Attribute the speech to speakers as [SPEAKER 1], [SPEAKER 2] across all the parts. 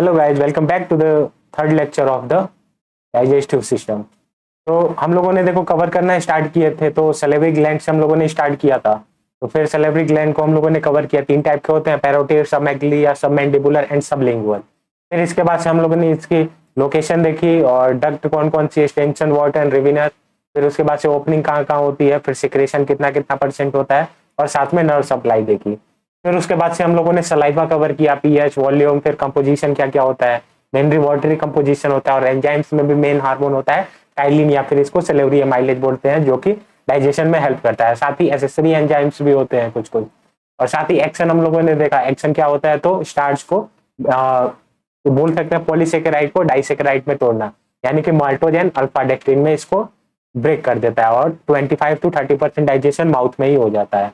[SPEAKER 1] Hello guys, welcome back to the third lecture of the digestive system. तो हम लोगों ने देखो कवर करना स्टार्ट किए थे, तो सलेवरी ग्लैंड से हम लोगों ने स्टार्ट किया था। तो फिर सलेवरी ग्लैंड को हम लोगों ने कवर किया। तीन टाइप के होते हैं, पैरोटिड, सबमैग्ली या सबमैंडिबुलर एंड सबलिंगुअल। फिर इसके बाद से हम लोगों ने इसकी लोकेशन देखी और डक्ट कौन कौन सी, एक्सटेंशन, वाटर एंड रिविनर। फिर उसके बाद से ओपनिंग कहाँ कहाँ होती है, फिर सिक्रेशन कितना कितना परसेंट होता है, और साथ में नर्व सप्लाई देखी। फिर उसके बाद से हम लोगों ने सलाइवा कवर किया, पीएच, वॉल्यूम, फिर कंपोजिशन क्या क्या होता है। मेनली वाटरी कंपोजिशन होता है, और एंजाइम्स में भी मेन हार्मोन होता है टाइलिन, या फिर इसको सेलेवरी एमाइलेज बोलते हैं, जो कि डाइजेशन में हेल्प करता है। साथ ही एसेसरी एंजाइम्स भी होते हैं कुछ कुछ। और साथ ही एक्शन हम लोगों ने देखा, एक्शन क्या होता है, तो स्टार्च को बोल सकते हैं पॉलीसेकेराइड को डाइसेकेराइड में तोड़ना, यानी कि माल्टोज एंड अल्फा डेक्टिन में इसको ब्रेक कर देता है, और 25 to 30% डाइजेशन माउथ में ही हो जाता है।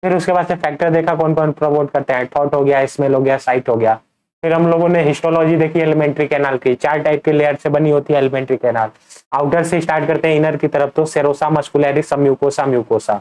[SPEAKER 1] फिर उसके बाद से फैक्टर देखा कौन कौन प्रमोट करते हैं, थॉट हो गया, स्मेल हो गया, साइट हो गया। फिर हम लोगों ने हिस्टोलॉजी देखी एलिमेंट्री कैनाल की। चार टाइप के लेयर से बनी होती है एलिमेंट्री कैनाल। आउटर से स्टार्ट करते हैं इनर की तरफ, तो सेरोसा, मस्कुलरिस, सब म्यूकोसा, म्यूकोसा।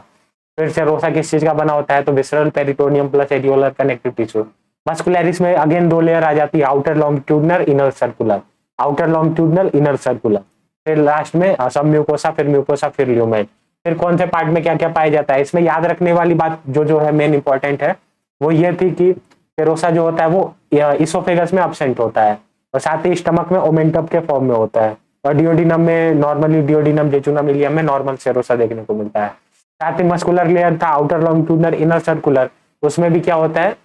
[SPEAKER 1] फिर सेरोसा किस चीज का बना होता है, तो visceral, peritoneum plus areolar connective tissue. Muscularis में अगेन दो लेयर आ जाती है, outer longitudinal, inner circular. Outer longitudinal, inner circular. फिर लास्ट में सब म्यूकोसा, फिर म्यूकोसा, फिर ल्यूमेन। फिर कौन से पार्ट में क्या क्या पाया जाता है, इसमें याद रखने वाली बात जो है मेन इंपॉर्टेंट है, वो ये थी कि सेरोसा जो होता है वो इसोफेगस में अब्सेंट होता है, और साथ ही स्टमक में ओमेंटम के फॉर्म में होता है, और डिओडिनम में नॉर्मली, डिओडिनम, जेजुनम, इलियम में नॉर्मल सेरोसा देखने को मिलता है। साथ ही मस्कुलर लेयर था, आउटर लॉन्गिट्यूडनल, इनर सर्कुलर। उसमें भी क्या होता है,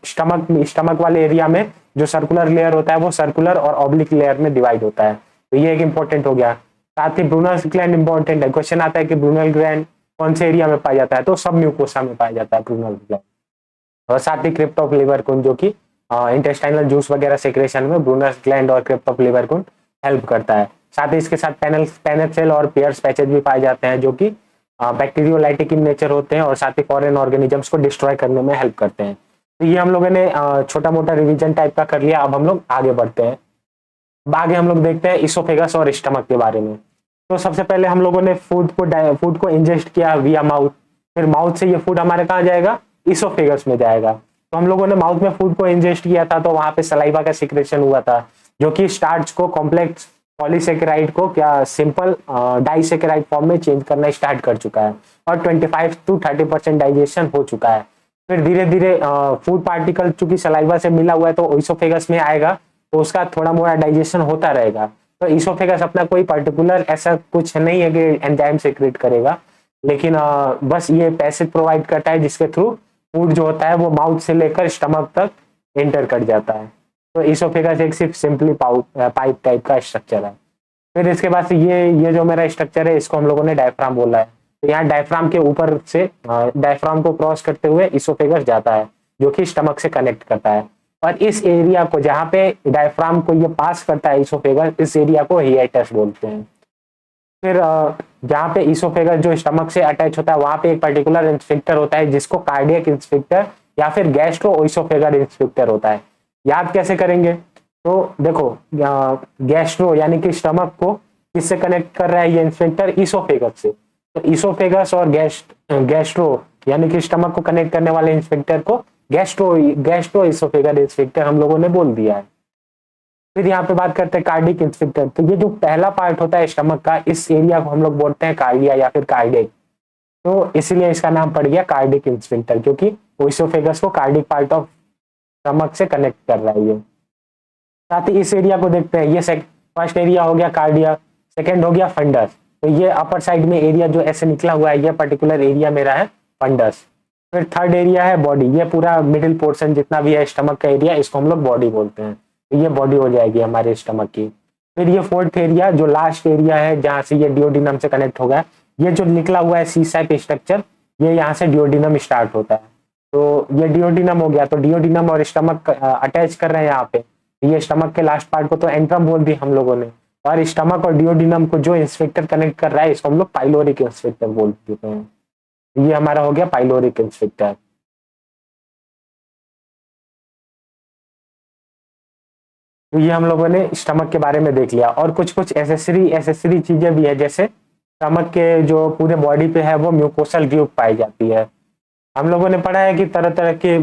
[SPEAKER 1] स्टमक वाले एरिया में जो सर्कुलर लेयर होता है वो सर्कुलर और ऑब्लिक लेयर में डिवाइड होता है। तो ये एक इंपॉर्टेंट हो गया। साथ ही ब्रूनल ग्लैंड इंपॉर्टेंट है, क्वेश्चन आता है कि ब्रूनल ग्लैंड कौन से एरिया में पाया जाता है, तो सब म्यूकोसा में पाया जाता है ब्रूनल ग्लैंड। और साथ ही क्रिप्ट ऑफ लिवर कुंड, जो कि इंटेस्टाइनल जूस वगैरह सेक्रेशन में ब्रूनस ग्लैंड और crypt of liver Kund help करता है। साथ ही इसके साथ पैनल सेल और पेयर्स पैचेज भी पाए जाते हैं, जो कि बैक्टीरियोलाइटिक इन नेचर होते हैं, और साथ ही फॉरेन ऑर्गेनिजम्स को डिस्ट्रॉय करने में हेल्प करते हैं। तो ये हम लोगों ने छोटा मोटा रिवीजन टाइप का कर लिया। अब हम लोग आगे बढ़ते हैं। अब आगे हम लोग देखते हैं इसोफेगस और स्टमक के बारे में। तो सबसे पहले हम लोगों ने फूड को इंजेस्ट किया विया माउथ। फिर माउथ से ये फूड हमारे कहाँ जाएगा, इसोफेगस में जाएगा। तो हम लोगों ने माउथ में फूड को इंजेस्ट किया था, तो वहां पे सलाइवा का सिक्रेशन हुआ था, जो कि स्टार्च को कॉम्प्लेक्स पॉलीसेकेराइड को क्या सिंपल डाइसेकेराइड फॉर्म में चेंज करना स्टार्ट कर चुका है, और 25 to 30% डाइजेशन हो चुका है। फिर धीरे धीरे फूड पार्टिकल चूंकि सलाइवा से मिला हुआ है, तो इसोफेगस में आएगा, तो उसका थोड़ा मोड़ा डाइजेशन होता रहेगा। तो इसोफेगस अपना कोई पर्टिकुलर ऐसा कुछ नहीं है कि एंजाइम सेक्रेट करेगा, लेकिन बस ये पैसेज प्रोवाइड करता है, जिसके थ्रू फूड जो होता है वो माउथ से लेकर स्टमक तक एंटर कर जाता है। तो इसोफेगस एक सिर्फ सिंपली पाइप टाइप का स्ट्रक्चर है। फिर इसके बाद से ये जो मेरा स्ट्रक्चर है, इसको हम लोगों ने डायफ्राम बोला है। तो यहाँ डायफ्राम के ऊपर से डायफ्राम को क्रॉस करते हुए इसोफेगस जाता है, जो कि स्टमक से कनेक्ट करता है। और इस एरिया को जहाँ पे डायफ्राम को ये पास करता है इसोफेगस, इस एरिया को हिएटस बोलते हैं। फिर जहाँ पे इसोफेगस जो स्टमक से अटैच होता है, वहां पे एक पर्टिकुलर इंस्पेक्टर होता है, जिसको कार्डियक इंस्पेक्टर या फिर गैस्ट्रो इसोफेगल इंस्पेक्टर होता है। याद कैसे करेंगे, तो देखो गैस्ट्रो यानी कि स्टमक को किससे कनेक्ट कर रहा है ये इंस्पेक्टर, इसोफेगस से। तो इसोफेगस और गैस्ट्रो यानी कि स्टमक को कनेक्ट करने वाले इंस्पेक्टर को गैस्ट्रो इसोफेगल इंस्पेक्टर हम लोगों ने बोल दिया है। फिर यहाँ पे बात करते हैं कार्डिक इंस्पेक्टर। तो ये जो पहला पार्ट होता है स्टमक का, इस एरिया को हम लोग बोलते हैं कार्डिया या फिर कार्डिक। तो इसीलिए इसका नाम पड़ गया कार्डिक इंस्पेक्टर, क्योंकि इसोफेगस को कार्डिक पार्ट ऑफ स्टमक से कनेक्ट कर रहा है ये। साथ ही इस एरिया को देखते हैं, ये फर्स्ट एरिया हो गया कार्डिया, सेकेंड हो गया फंडस। तो ये अपर साइड में एरिया जो ऐसे निकला हुआ है, ये पर्टिकुलर एरिया मेरा है फंडस। फिर थर्ड एरिया है बॉडी, ये पूरा मिडिल पोर्शन जितना भी है स्टमक का एरिया, इसको हम लोग बॉडी बोलते हैं। तो ये बॉडी हो जाएगी हमारे स्टमक की। फिर ये फोर्थ एरिया जो लास्ट एरिया है, जहां से ये डिओडिनम से कनेक्ट होगा, ये जो निकला हुआ है सी शाइप स्ट्रक्चर, ये यहाँ से डिओडिनम स्टार्ट होता है। तो ये डिओडिनम हो गया। तो डिओडिनम और स्टमक अटैच कर रहे हैं यहाँ पे। ये स्टमक के लास्ट पार्ट को तो एंट्रम बोल दी हम लोगों ने, और स्टमक और डिओडिनम को जो इंस्पेक्टर कनेक्ट कर रहा है, इसको हम लोग पाइलोरिक इंस्पेक्टर बोल देते हैं। ये हमारा हो गया पाइलोरिक इंस्पेक्टर। तो ये हम लोगों ने स्टमक के बारे में देख लिया, और कुछ कुछ एसेसरी चीजें भी है, जैसे स्टमक के जो पूरे बॉडी पे है वो म्यूकोसल ट्यूब पाई जाती है। हम लोगों ने पढ़ा है कि तरह तरह के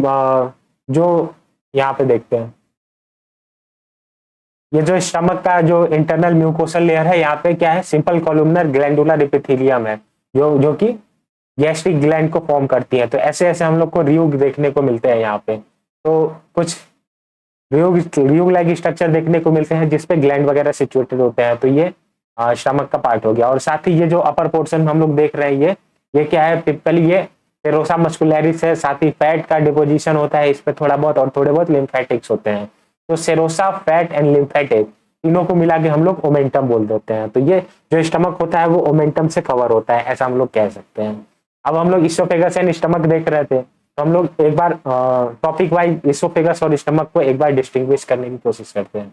[SPEAKER 1] जो यहाँ पे देखते हैं, ये जो स्टमक का जो इंटरनल म्यूकोसल लेयर है, यहाँ पे क्या है, सिंपल कॉलुमनर ग्लैंडुलर एपिथेलियम है जो कि गैस्ट्रिक ग्लैंड को फॉर्म करती है। तो ऐसे ऐसे हम लोग को रियोग देखने को मिलते हैं यहाँ पे। तो कुछ रियोग लाइक स्ट्रक्चर देखने को मिलते हैं जिसपे ग्लैंड वगैरह सिचुएटेड होते हैं। तो ये स्टमक का पार्ट हो गया। और साथ ही ये जो अपर पोर्शन हम लोग देख रहे हैं, ये क्या है, टिपिकली ये सेरोसा मस्कुलरिस है। साथ ही फैट का डिपोजिशन होता है इस पे थोड़ा बहुत, और थोड़े बहुत लिम्फेटिक्स होते हैं। तो सेरोसा, फैट एंड लिम्फेटिक तीनों को मिला के हम लोग ओमेंटम बोल देते हैं। तो ये जो स्टमक होता है वो ओमेंटम से कवर होता है, ऐसा हम लोग कह सकते हैं। अब हम लोग इसोफेगस एंड स्टमक देख रहे थे, तो हम लोग एक बार टॉपिक वाइज इसोफेगस और स्टमक को एक बार डिस्टिंग्विश करने की कोशिश करते हैं।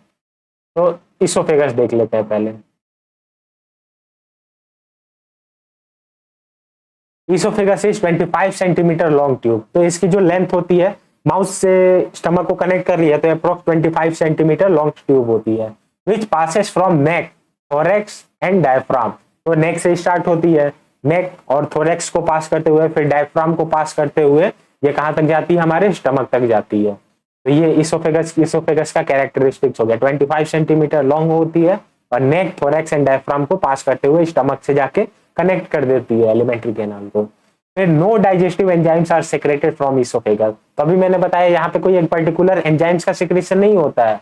[SPEAKER 1] तो इसोफेगस देख लेते हैं पहले। Oesophagus is 25 centimetre long tube. तो इसकी जो लेंथ होती है, माउथ से स्टमक को कनेक्ट कर रही है, तो अप्रोक्स 25 सेंटीमीटर लॉन्ग ट्यूब होती है, विच passes from neck, thorax and diaphragm. तो नेक से स्टार्ट होती है, नेक और थोरैक्स को पास करते हुए फिर डायफ्राम को पास करते हुए ये कहाँ तक जाती है, हमारे स्टमक तक जाती है। तो ये इसोफेगस का कैरेक्टरिस्टिक्स हो गया। 25 सेंटीमीटर लॉन्ग होती है और नेक, थोरैक्स एंड डायफ्राम को पास करते हुए स्टमक से जाके कनेक्ट कर देती है एलिमेंट्री कैनाल को। फिर no digestive enzymes are secreted from oesophagus. तो अभी मैंने बताया यहाँ पे कोई एक पर्टिकुलर एंजाइम्स का सिक्रेशन नहीं होता है,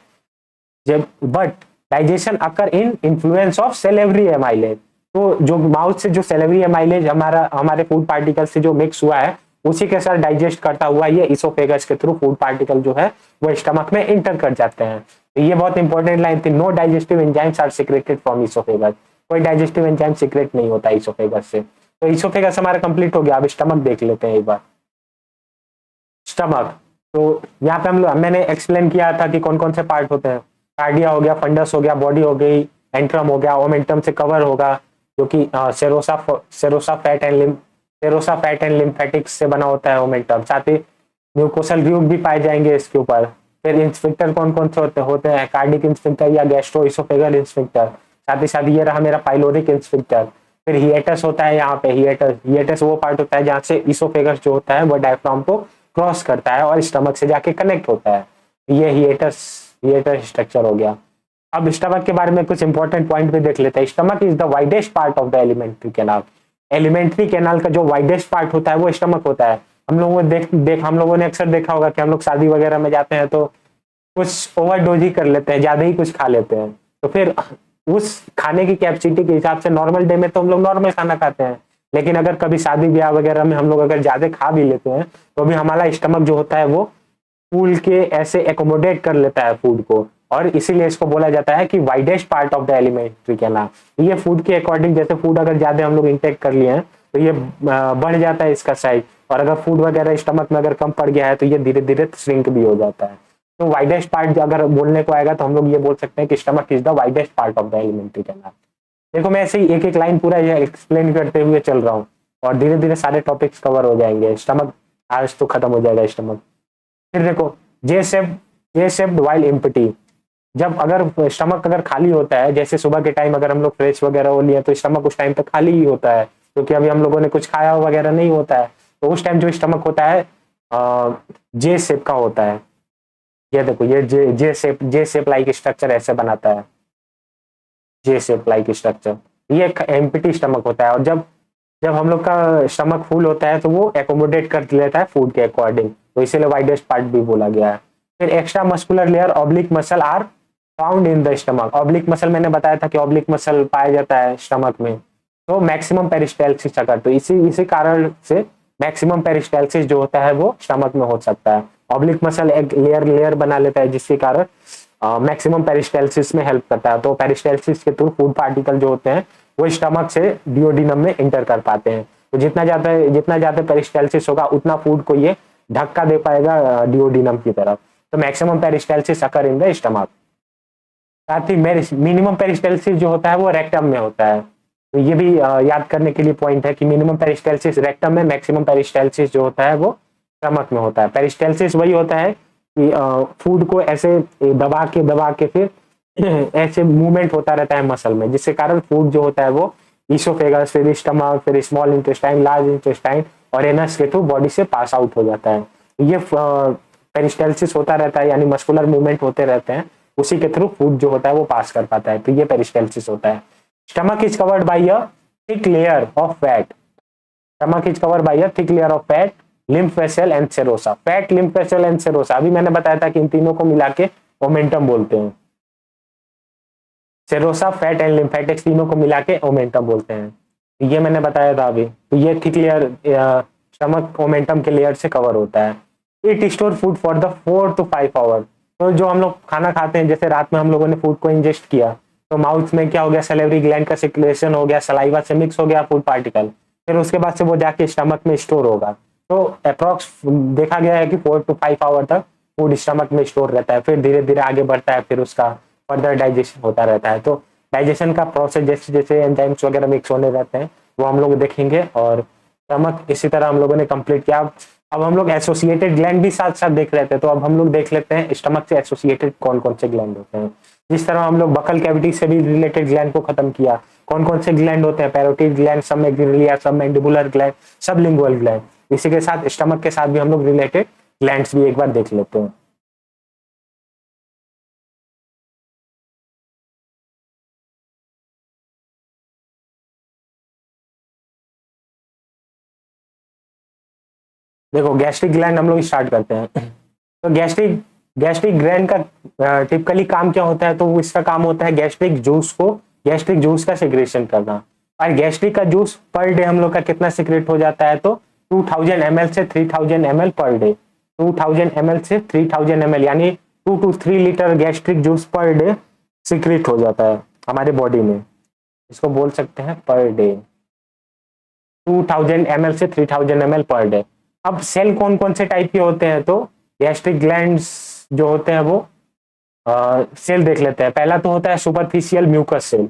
[SPEAKER 1] जब but digestion occur in influence of salivary amylase. तो जो माउथ से जो सेलेवरी एमाइलेज हमारे फूड पार्टिकल से जो मिक्स हुआ है, उसी के साथ डाइजेस्ट करता हुआ ये इसोफेगस के थ्रू फूड पार्टिकल जो है वो स्टमक में इंटर कर जाते हैं। तो ये बहुत इंपॉर्टेंट लाइन थी, no digestive enzymes are secreted from oesophagus. कोई डाइजेस्टिव एंजाइम सीक्रेट नहीं होता इसोफेगस से। तो इसोफेगस हमारा कंप्लीट हो गया। अब स्टमक देख लेते हैं एक बार। स्टमक, तो यहाँ पे मैंने एक्सप्लेन किया था कि कौन कौन से पार्ट होते हैं। कार्डिया हो गया, फंडस हो गया, बॉडी हो गई, एंट्रम हो गया, ओमेंटम से कवर होगा जो कि सेरोसा फैट एंड लिम्फेटिक्स से बना होता है ओमेंटम। साथ ही म्यूकोसल ट्यूब भी पाए जाएंगे इसके ऊपर। फिर इंस्पेक्टर कौन कौन से होते हैं, कार्डिक इंस्पेक्टर या गैस्ट्रो इसोफेगल इंस्पेक्टर। साथ ही ये रहा मेरा पाइलोरिक इंस्पेक्टर। फिर हिएटस होता है यहाँ पे। हिएटस वो पार्ट होता है जहाँ से इसोफेगस जो होता है वो डायफ्राम को क्रॉस करता है और स्टमक से जाके कनेक्ट होता है। ये हिएटस स्ट्रक्चर हो गया। अब स्टमक के बारे में कुछ इंपॉर्टेंट पॉइंट भी देख लेते हैं। Stomach is the widest part of the alimentary canal. Alimentary canal का जो वाइडेस्ट पार्ट होता है वो स्टमक होता है। हम लोगों ने अक्सर देखा होगा कि हम लोग शादी वगैरह में जाते हैं तो कुछ ओवरडोज ही कर लेते हैं, ज्यादा ही कुछ खा लेते हैं। तो फिर उस खाने की कैपेसिटी के हिसाब से नॉर्मल डे में तो हम लोग नॉर्मल खाना खाते हैं, लेकिन अगर कभी शादी ब्याह वगैरह में हम लोग अगर ज्यादा खा भी लेते हैं तो भी हमारा स्टमक जो होता है वो फूल के ऐसे एकोमोडेट कर लेता है फूड को, और इसीलिए इसको बोला जाता है कि widest part of the alimentary canal. ये फूड के अकॉर्डिंग, जैसे फूड अगर ज्यादा हम लोग इंटेक कर लिए हैं तो ये बढ़ जाता है इसका साइज, और अगर फूड वगैरह स्टमक में अगर कम पड़ गया है तो ये धीरे धीरे श्रिंक भी हो जाता है। तो वाइडेस्ट पार्ट अगर बोलने को आएगा तो हम लोग ये बोल सकते हैं कि stomach is the widest part of the alimentary canal. देखो मैं ऐसे ही एक एक लाइन पूरा ये एक्सप्लेन करते हुए चल रहा हूँ और धीरे धीरे सारे टॉपिक्स कवर हो जाएंगे। स्टमक आज तो खत्म हो जाएगा स्टमक। फिर देखो जे शेप्ड वाइल एम्प्टी। जब अगर स्टमक अगर खाली होता है, जैसे सुबह के टाइम अगर हम लोग फ्रेश वगैरह हो लिए तो स्टमक उस टाइम तक खाली ही होता है, क्योंकि अभी हम लोगों ने कुछ खाया वगैरह नहीं होता है। तो उस टाइम जो स्टमक होता है जे शेप का होता है। ये देखो ये जे शेप लाइक स्ट्रक्चर ऐसे बनाता है, जे शेप लाइक स्ट्रक्चर। ये एक एम्प्टी स्टमक होता है, और जब हम लोग का स्टमक फुल होता है तो वो एकोमोडेट कर लेता है फूड के अकॉर्डिंग, तो इसीलिए वाइडेस्ट पार्ट भी बोला गया है। फिर extra muscular layer oblique muscle are found in the stomach. Oblique muscle मैंने बताया था कि ऑब्लिक मसल पाया जाता है स्टमक में। तो मैक्सिमम पेरिस्टाल्सिस अगर, तो इसी कारण से मैक्सिमम पेरिस्टाल्सिस जो होता है वो स्टमक में हो सकता है। ऑब्लिक मसल एक लेयर बना लेता है जिसके कारण मैक्सिमम पेरिस्टाल्सिस में हेल्प करता है। तो पेरिस्टाल्सिस के थ्रू फूड पार्टिकल जो होते हैं वो स्टमक से डिओडिनम में इंटर कर पाते हैं। तो जितना ज्यादा पेरिस्टाल्सिस होगा उतना फूड को ये धक्का दे पाएगा डिओडिनम की तरफ। तो maximum peristalsis occur in the stomach. साथ ही मिनिमम पेरिस्टाल्सिस जो होता है वो रेक्टम में होता है। तो ये भी याद करने के लिए पॉइंट है कि मिनिमम पेरिस्टाल्सिस रेक्टम में, मैक्सिमम पेरिस्टाल्सिस जो होता है वो स्टमक में होता है। पेरिस्टाल्सिस वही होता है कि फूड को ऐसे दबा के फिर ऐसे मूवमेंट होता रहता है मसल में, जिसके कारण फूड जो होता है वो इसोफेगस, फिर स्टमक, फिर स्मॉल इंटेस्टाइन, लार्ज इंटेस्टाइन और एनस के थ्रू बॉडी से पास आउट हो जाता है। ये पेरिस्टाल्सिस होता रहता है, यानी मस्कुलर मूवमेंट होते रहते हैं उसी के थ्रू फूड जो होता है वो पास कर पाता है, तो ये पेरिस्टाल्सिस होता है। Stomach is covered by a thick layer of fat, stomach is covered by a thick layer of fat, lymph vessel and serosa. Fat, lymph vessel and serosa, अभी मैंने बताया था कि इन तीनों को मिला के ओमेंटम बोलते हैं। सेरोसा, फैट एंड लिम्फेटिक्स तीनों को मिला के ओमेंटम बोलते हैं, ये मैंने बताया था अभी। तो ये थिक लेयर स्टमक ओमेंटम के लेयर से कवर होता है। It store food for the 4 to 5 hour, तो जो हम लोग खाना खाते हैं, जैसे रात में हम लोगों ने फूड को इंजेस्ट किया, तो माउथ में क्या हो गया, सैलिवरी ग्लैंड का सिक्रेशन हो गया, सलाइवा से मिक्स हो गया फूड पार्टिकल, फिर उसके बाद से वो जाके स्टमक में स्टोर होगा। तो अप्रॉक्स देखा गया है कि 4 to 5 आवर तक फूड स्टमक में स्टोर रहता है, फिर धीरे धीरे आगे बढ़ता है, फिर उसका फर्दर डाइजेशन होता रहता है। तो डाइजेशन का प्रोसेस जैसे जैसे एंजाइम्स वगैरह मिक्स होने रहते हैं वो हम लोग देखेंगे, और स्टमक इसी तरह हम लोगों ने कंप्लीट किया। अब हम लोग एसोसिएटेड ग्लैंड भी साथ साथ देख रहे थे, तो अब हम लोग देख लेते हैं स्टमक से एसोसिएटेड कौन कौन से ग्लैंड होते हैं। जिस तरह हम लोग बकल कैविटी से भी रिलेटेड ग्लैंड को खत्म किया, कौन कौन से ग्लैंड होते हैं, पैरोटिड ग्लैंड, सब मैग्जिलिया, सब मैंडिबुलर ग्लैंड, सब लिंगुअल ग्लैंड, इसी के साथ स्टमक के साथ भी हम लोग रिलेटेड ग्लैंड्स भी एक बार देख लेते हैं। देखो गैस्ट्रिक ग्लैंड हम लोग स्टार्ट करते हैं। तो गैस्ट्रिक गैस्ट्रिक ग्लैंड का टिपिकली काम क्या होता है, तो इसका काम होता है गैस्ट्रिक जूस का सिक्रेशन करना। और गैस्ट्रिक का जूस पर डे हम लोग का कितना सिक्रेट हो जाता है, तो 2000 ml से 3000 ml पर डे, 2000 ml से 3000 ml, यानी 2 to 3 litre gastric juice per day secrete हो जाता है हमारे बॉडी में। इसको बोल सकते हैं पर डे, 2000 ml से 3000 ml पर डे। अब सेल कौन कौन से टाइप के होते हैं, तो गैस्ट्रिक ग्लैंड्स जो होते हैं वो सेल देख लेते हैं। पहला तो होता है सुपरफिशियल म्यूकस सेल,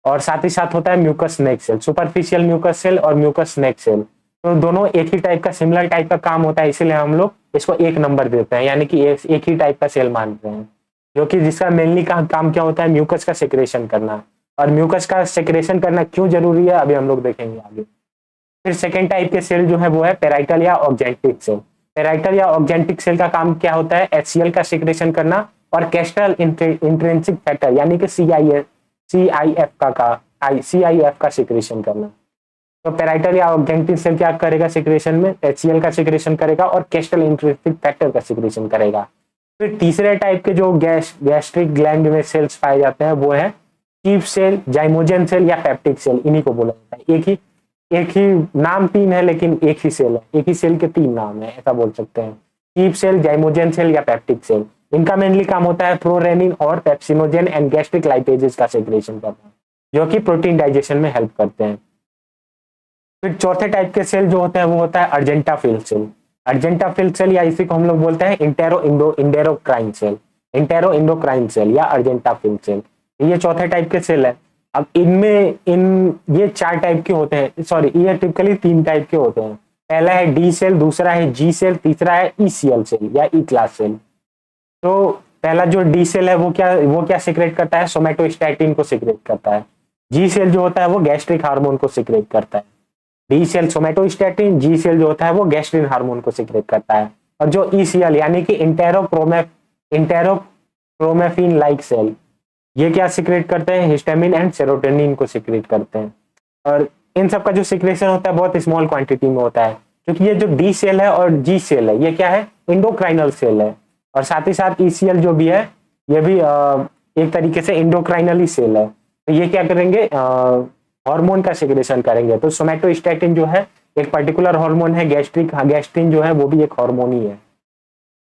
[SPEAKER 1] और साथ ही साथ होता है म्यूकस नेक सेल। सुपरफिशियल म्यूकस सेल और म्यूकस नेक सेल, तो दोनों एक ही टाइप का, सिमिलर टाइप का काम होता है, इसीलिए हम लोग इसको एक नंबर देते हैं, यानी कि एक ही टाइप का सेल मानते हैं, जो कि जिसका मेनली काम क्या होता है, म्यूकस का सिक्रेशन करना। और म्यूकस का सिक्रेशन करना क्यों जरूरी है, अभी हम लोग देखेंगे आगे। फिर सेकेंड टाइप के सेल जो है वो है पेराइटल या ऑक्जेंटिक सेल। पेराइटल या ऑक्जेंटिक सेल का काम क्या होता है, HCl का सिक्रेशन करना और कैस्ट्रल इंट्रिंसिक फैक्टर यानी कि CIF का सिक्रेशन करना। तो पेराइटल या ऑक्जेंटिक सेल क्या करेगा सिक्रेशन में, HCl का सिक्रेशन करेगा और कैस्ट्रल इंट्रिंसिक फैक्टर का सिक्रेशन करेगा। फिर तीसरे टाइप के जो गैस्ट्रिक ग्लैंड में सेल्स पाए जाते हैं वो है चीफ सेल, जाइमोजन सेल या पेप्टिक सेल, इन्हीं को बोला जाता है। एक ही नाम तीन है, लेकिन एक ही सेल है, एक ही सेल के तीन नाम है, ऐसा बोल सकते हैं। चीफ सेल, जाइमोजन सेल या पेप्टिक सेल, इनका मेनली काम होता है प्रोरेनिन और पेप्सिनोजेन एंड गैस्ट्रिक लाइपेजेस का सेक्रेशन करना, जो कि प्रोटीन डाइजेशन में हेल्प करते हैं। फिर चौथे टाइप के सेल जो होते हैं वो होता है अर्जेंटाफिल सेल। अर्जेंटाफिल सेल या इसी को हम लोग बोलते हैं इंटेरोक्राइन सेल, इंटेरोइंडोक्राइन सेल या अर्जेंटाफिल सेल, ये चौथे टाइप के सेल है। अब ये 4 टाइप के होते हैं, सॉरी ये टिपिकली 3 टाइप के होते हैं। पहला है डी सेल, दूसरा है जी सेल, तीसरा है ECL सेल या ई क्लास सेल। तो पहला जो डी सेल है वो क्या सिक्रेट करता है, सोमेटोस्टैटिन को सिक्रेट करता है। जी सेल जो होता है वो गैस्ट्रिक हार्मोन को सिक्रेट करता है। डी सेल सोमेटोस्टैटिन, जी सेल जो होता है वो गैस्ट्रिन हार्मोन को सिक्रेट करता है। और जो ECL यानी कि इंटेरोक्रोमेफिन लाइक सेल, ये क्या सिक्रेट करते हैं, हिस्टामिन एंड सेरोटोनिन को सिक्रेट करते हैं। और इन सब का जो सिक्रेशन होता है बहुत स्मॉल क्वांटिटी में होता है, क्योंकि ये जो डी सेल है और जी सेल है ये क्या है, इंडोक्राइनल सेल है। और साथ ही साथ ECL जो भी है ये भी एक तरीके से इंडोक्राइनल ही सेल है। तो ये क्या करेंगे, हार्मोन का सिक्रेशन करेंगे। तो सोमेटोस्टैटिन जो है एक पर्टिकुलर हार्मोन है, गैस्ट्रिन जो है वो भी एक हार्मोन ही है।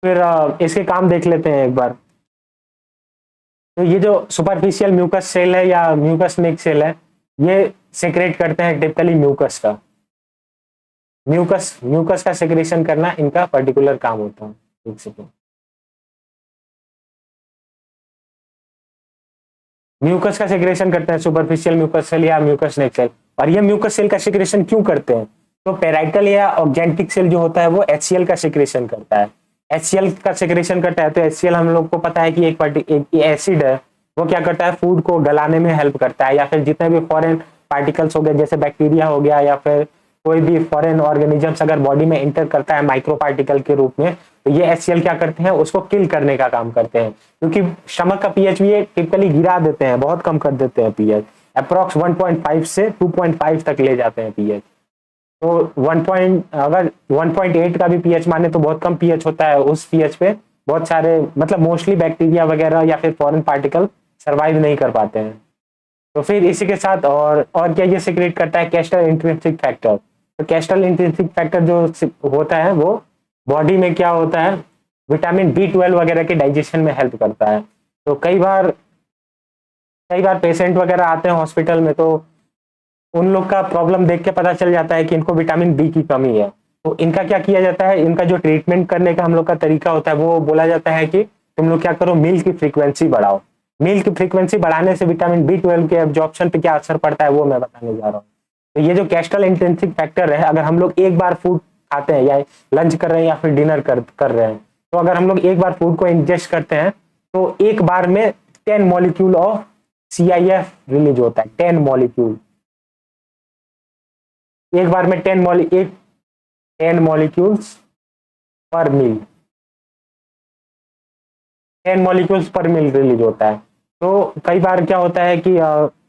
[SPEAKER 1] फिर इसके काम देख लेते हैं एक बार। तो ये जो सुपरफिशियल म्यूकस सेल है या म्यूकस नेक सेल है, ये सेक्रेट करते हैं टिपिकली म्यूकस का सेक्रेशन करना इनका पर्टिकुलर काम होता है। एक सेकेंड, म्यूकस का सेक्रेशन करते हैं सुपरफिशियल म्यूकस सेल या म्यूकस नेक सेल। और ये म्यूकस सेल का सेक्रेशन क्यों करते हैं, तो पेराइटल या ऑक्जेंटिक सेल जो होता है वो HCl का सेक्रेशन करता है। HCl का सेक्रेशन करता है, तो HCl हम लोग को पता है कि एक एसिड है, वो क्या करता है, फूड को गलाने में हेल्प करता है, या फिर जितने भी फॉरेन पार्टिकल्स हो गए जैसे बैक्टीरिया हो गया या फिर कोई भी फॉरेन ऑर्गेनिजम्स अगर बॉडी में इंटर करता है माइक्रो पार्टिकल के रूप में, तो ये HCl क्या करते हैं, उसको किल करने का काम करते हैं, क्योंकि स्टमक का पीएच भी ये टिपिकली गिरा देते हैं, बहुत कम कर देते हैं पीएच, अप्रॉक्स 1.5 से 2.5 तक ले जाते हैं पीएच। तो 1.8 का भी पीएच माने तो बहुत कम पीएच होता है, उस पीएच पे बहुत सारे मतलब मोस्टली बैक्टीरिया वगैरह या फिर फॉरेन पार्टिकल सर्वाइव नहीं कर पाते हैं। तो फिर इसी के साथ और क्या ये सिक्रेट करता है, कैस्टल इंट्रिंसिक फैक्टर। तो कैस्टल इंट्रिंसिक फैक्टर जो होता है वो बॉडी में क्या होता है, विटामिन B12 वगैरह के डाइजेशन में हेल्प करता है। तो कई बार पेशेंट वगैरह आते हैं हॉस्पिटल में, तो उन लोग का प्रॉब्लम देख के पता चल जाता है कि इनको विटामिन B की कमी है। तो इनका क्या किया जाता है, इनका जो ट्रीटमेंट करने का हम लोग का तरीका होता है वो बोला जाता है कि तुम लोग क्या करो, मील की फ्रीक्वेंसी बढ़ाओ। मील की फ्रीक्वेंसी बढ़ाने से विटामिन B12 के एब्जॉर्प्शन पे क्या असर पड़ता है वो मैं बताने जा रहा हूँ। तो ये जो कैस्टल इंटेंसिक फैक्टर है, अगर हम लोग एक बार फूड खाते हैं या लंच कर रहे हैं या फिर डिनर कर रहे हैं, तो अगर हम लोग एक बार फूड को इंजेस्ट करते हैं तो एक बार में 10 मॉलिक्यूल ऑफ CIF रिलीज होता है। 10 मॉलिक्यूल, एक बार में 10 मॉलिक्यूल्स पर मील, 10 मॉलिक्यूल्स पर मिल रिलीज होता है। तो कई बार क्या होता है कि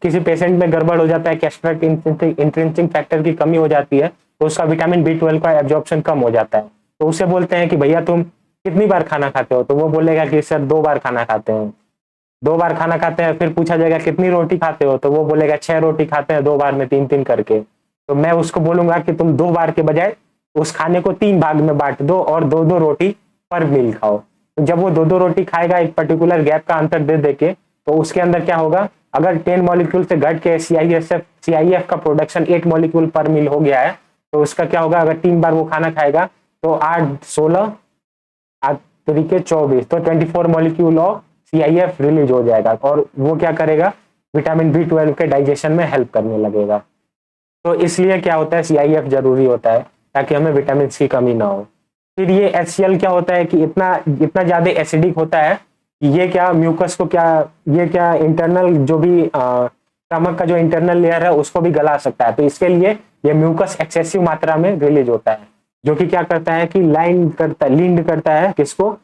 [SPEAKER 1] किसी पेशेंट में गड़बड़ हो जाता है, कैस्ट्रेट इंट्रिंसिक फैक्टर की कमी हो जाती है, तो उसका विटामिन B12 का एब्जॉर्प्शन कम हो जाता है। तो उसे बोलते हैं कि भैया तुम कितनी बार खाना खाते हो, तो वो बोलेगा कि सर 2 बार खाना खाते हैं। 2 बार खाना खाते हैं, फिर पूछा जाएगा कितनी रोटी खाते हो, तो वो बोलेगा 6 रोटी खाते हैं 2 बार में 3-3 करके। तो मैं उसको बोलूंगा कि तुम 2 बार के बजाय उस खाने को 3 भाग में बांट दो और 2-2 रोटी पर मील खाओ। तो जब वो 2-2 रोटी खाएगा एक पर्टिकुलर गैप का अंतर दे के, तो उसके अंदर क्या होगा, अगर 10 मॉलिक्यूल से घट के CIF का प्रोडक्शन 8 मॉलिक्यूल पर मील हो गया है, तो उसका क्या होगा, अगर 3 बार वो खाना खाएगा तो 8 16 8 तरीके 24, तो 24 मॉलिक्यूल ऑफ CIF रिलीज हो जाएगा और वो क्या करेगा, विटामिन B12 के डाइजेशन में हेल्प करने लगेगा। तो इसलिए क्या होता है, CIF जरूरी होता है ताकि हमें विटामिन की कमी ना हो। फिर ये HCl क्या होता है कि इतना इतना ज्यादा एसिडिक होता है कि ये क्या म्यूकस को ये क्या इंटरनल जो भी स्टमक का जो इंटरनल लेयर है उसको भी गला सकता है। तो इसके लिए ये म्यूकस एक्सेसिव मात्रा में रिलीज होता है, जो कि क्या करता है कि लींड करता है किसको,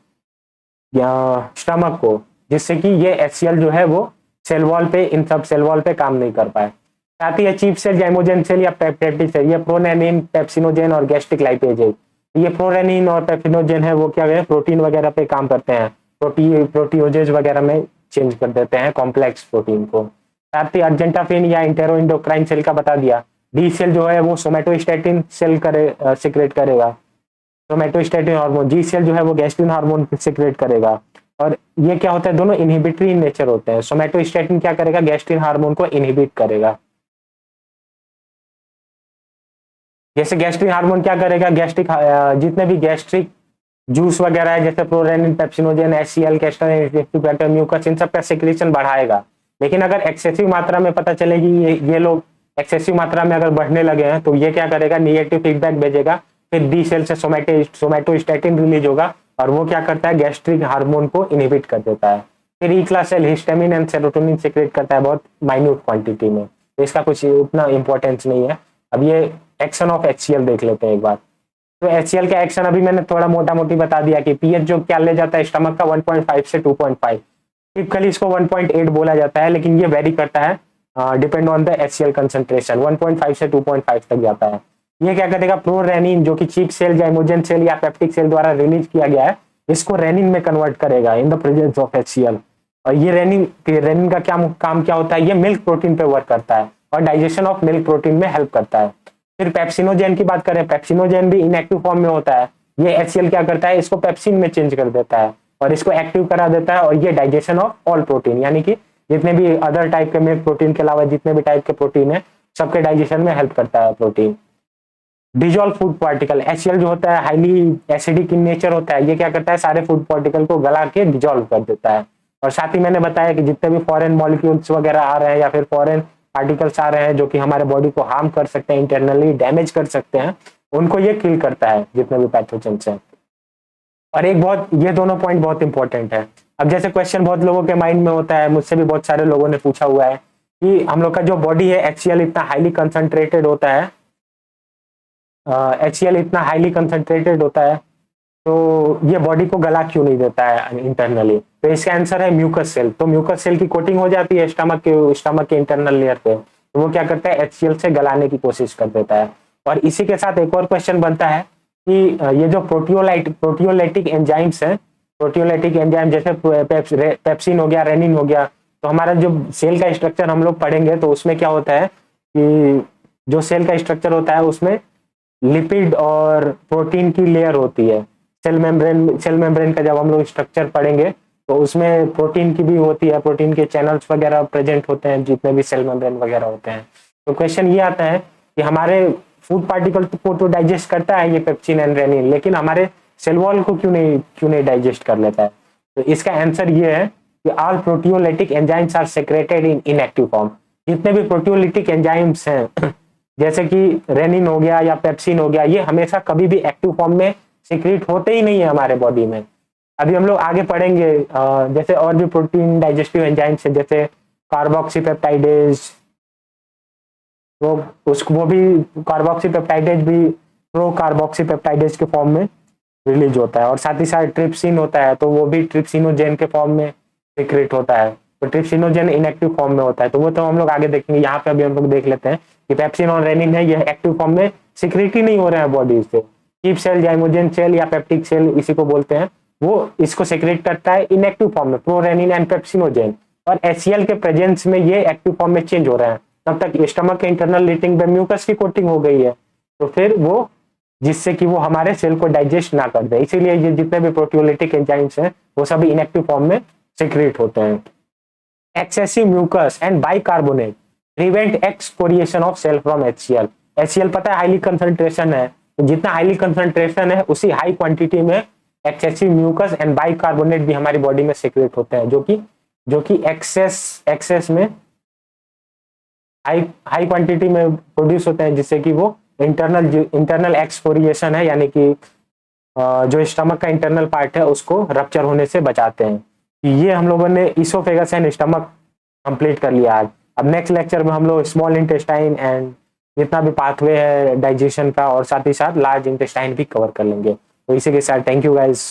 [SPEAKER 1] या स्टमक को, जिससे कि ये HCl जो है वो सेल वॉल पे, इन सब सेल वॉल पे काम नहीं कर पाए। साथ ही चीफ सेल, जाइमोजेन सेल या पेप्टिक सेल, ये प्रोरेनिन, पेप्सिनोजेन और गैस्ट्रिक लाइपेज है। ये प्रोरेनिन और पेप्सिनोजेन है वो क्या है, प्रोटीन वगैरह पे काम करते हैं, प्रोटीओजेज वगैरह में चेंज कर देते हैं कॉम्प्लेक्स प्रोटीन को। साथ ही अर्जेंटाफिन या इंटेरोइंडोक्राइन सेल का बता दिया। डी सेल जो है वो सोमेटोस्टेटिन सेल सिक्रेट करेगा, सोमेटोस्टेटिन हार्मोन। जी सेल जो है वो गैस्ट्रिन हार्मोन सिक्रेट करेगा। और ये क्या होता है, दोनों इनहिबिटरी इन नेचर होते हैं। सोमेटोस्टेटिन क्या करेगा, गैस्ट्रिन हार्मोन को इनहिबिट करेगा। जैसे गैस्ट्रिक हार्मोन क्या करेगा, जितने भी गैस्ट्रिक जूस वगैरह है जैसे prorenin, pepsinogen, HCl, castor, mucus, इन सब का सिक्रेशन बढ़ाएगा। लेकिन अगर एक्सेसिव मात्रा में पता चलेगी ये लोग एक्सेसिव मात्रा में अगर बढ़ने लगे हैं, तो ये क्या करेगा, निगेटिव फीडबैक भेजेगा। फिर डी सेल से सोमेटोस्टेटिन रिलीज होगा और वो क्या करता है, गैस्ट्रिक हार्मोन को इनहिबिट कर देता है। फिर E class cell histamine and serotonin secrete करता है बहुत माइन्यूट क्वांटिटी में, तो इसका कुछ उतना इंपॉर्टेंस नहीं है। अब ये एक्शन ऑफ HCl देख लेते हैं एक बार। तो HCl का एक्शन अभी मैंने थोड़ा मोटा मोटी बता दिया कि पीएच जो क्या ले जाता है स्टमक का 1.5 से 2.5, टिपिकली इसको 1.8 बोला जाता है, लेकिन ये वेरी करता है depend on the HCl concentration. 1.5 से 2.5 तक जाता है। ये क्या करेगा, प्रोरेनिन जो कि चीफ सेल, जाइमोजेन सेल या पेप्टिक सेल द्वारा रिलीज किया गया है, इसको रेनिन में कन्वर्ट करेगा in the presence of HCl। और ये रेनिन का क्या काम क्या होता है, ये मिल्क प्रोटीन पे वर्क करता है और डाइजेशन ऑफ मिल्क प्रोटीन में हेल्प करता है। फिर पेप्सिनोजेन की बात करें, पेप्सिनोजेन भी इनएक्टिव फॉर्म में होता है। ये HCl क्या करता है, इसको पेप्सिन में चेंज कर देता है और इसको एक्टिव करा देता है। और ये डाइजेशन ऑफ ऑल प्रोटीन, यानी कि जितने भी अदर टाइप के मिल्क प्रोटीन के अलावा जितने भी टाइप के प्रोटीन है सबके डाइजेशन में हेल्प करता है protein. Dissolve food particle, HCl जो होता है हाईली एसिडिक इन नेचर होता है। ये क्या करता है, सारे फूड पार्टिकल को गला के डिजॉल्व कर देता है। और साथ ही मैंने बताया कि जितने भी फॉरेन मॉलिक्यूल्स वगैरह आ रहे हैं या फिर फॉरेन पार्टिकल्स आ रहे हैं जो कि हमारे बॉडी को हार्म कर सकते हैं, इंटरनली डैमेज कर सकते हैं, उनको ये किल करता है जितने भी पैथोजेंस हैं। और ये दोनों पॉइंट बहुत इंपॉर्टेंट है। अब जैसे क्वेश्चन बहुत लोगों के माइंड में होता है, मुझसे भी बहुत सारे लोगों ने पूछा हुआ है कि हम लोग का जो बॉडी है HCl इतना हाईली कंसंट्रेटेड होता है, HCl इतना हाईली कंसंट्रेटेड होता है तो ये बॉडी को गला क्यों नहीं देता है इंटरनली? तो इसका आंसर है म्यूकस सेल। तो म्यूकस सेल की कोटिंग हो जाती है स्टमक के इंटरनल लेयर पे, तो वो क्या करता है HCl से गलाने की कोशिश कर देता है। और इसी के साथ एक और क्वेश्चन बनता है कि ये जो प्रोटियोलाइटिक एंजाइम्स है, प्रोटियोलाइटिक एंजाइम जैसे पेप्सिन हो गया, रेनिन हो गया, तो हमारा जो सेल का स्ट्रक्चर हम लोग पढ़ेंगे तो उसमें क्या होता है कि जो सेल का स्ट्रक्चर होता है उसमें लिपिड और प्रोटीन की लेयर होती है। सेल मेम्ब्रेन का जब हम लोग स्ट्रक्चर पढ़ेंगे तो उसमें प्रोटीन की भी होती है, प्रोटीन के चैनल्स वगैरह प्रेजेंट होते हैं जितने भी सेल मेम्ब्रेन वगैरह होते हैं। तो क्वेश्चन ये आता है कि हमारे फूड पार्टिकल को तो डाइजेस्ट करता है ये पेप्सिन एंड रेनिन, लेकिन हमारे सेल वॉल को क्यों नहीं डाइजेस्ट कर लेता है? तो इसका आंसर ये है कि all proteolytic enzymes are secreted in inactive form. जितने भी प्रोटियोलिटिक एंजाइम्स हैं जैसे कि रेनिन हो गया या पेप्सिन हो गया, ये हमेशा कभी भी एक्टिव फॉर्म में सीक्रेट होते ही नहीं है हमारे बॉडी में। अभी हम लोग आगे पढ़ेंगे जैसे और भी प्रोटीन डाइजेस्टिव एंजाइम्स है जैसे कार्बोक्सीपेप्टाइडेज, वो भी कार्बोक्सीपेप्टाइडेज भी प्रो कार्बोक्सीपेप्टाइडेज के फॉर्म में रिलीज होता है। और साथ ही साथ ट्रिप्सिन होता है तो वो भी ट्रिप्सिनोजेन के फॉर्म में सीक्रेट होता है। तो ट्रिप्सिनोजेन इनएक्टिव फॉर्म में होता है, तो वो तो हम लोग आगे देखेंगे। यहाँ पे अभी हम लोग देख लेते हैं कि पेप्सिन और रेनिन है, ये एक्टिव फॉर्म में सीक्रेट ही नहीं हो रहे हैं बॉडी से। कीप सेल, जाइमोजेन सेल या पेप्टिक सेल इसी को बोलते हैं, वो इसको सेक्रेट करता है इनएक्टिव फॉर्म में, प्रो रेनिन एंड पेप्सिनोजेन। और HCl के प्रेजेंस में ये एक्टिव फॉर्म में चेंज हो रहे हैं। तब तक स्टमक के इंटरनल लिटिंग पे म्यूकस की कोटिंग हो गई है, तो फिर वो जिससे कि वो हमारे सेल को डाइजेस्ट ना कर दे, इसीलिए ये जितने भी प्रोटियोलिटिक एंजाइम्स हैं वो सभी इनएक्टिव फॉर्म में सीक्रेट होते हैं। Excessive mucus and bicarbonate prevent excoriation of cell from HCl। HCl पता है हाईली कंसंट्रेशन है, तो जितना हाईली कंसंट्रेशन है उसी हाई क्वांटिटी में एक्सेसिव म्यूकस एंड बाइकार्बोनेट भी हमारी बॉडी में सीक्रेट होते हैं, जो कि एक्सेस में हाई क्वांटिटी में प्रोड्यूस होते हैं, जिससे कि वो इंटरनल एक्सपोरिएशन है, यानी कि जो स्टमक का इंटरनल पार्ट है उसको रप्चर होने से बचाते हैं। ये हम लोगों ने इसोफेगस एंड स्टमक कंप्लीट कर लिया आज। अब नेक्स्ट लेक्चर में हम लोग स्मॉल इंटेस्टाइन एंड जितना भी पाथवे है डाइजेशन का और साथ ही साथ लार्ज इंटेस्टाइन भी कवर कर लेंगे। तो इसी के साथ थैंक यू गाइस।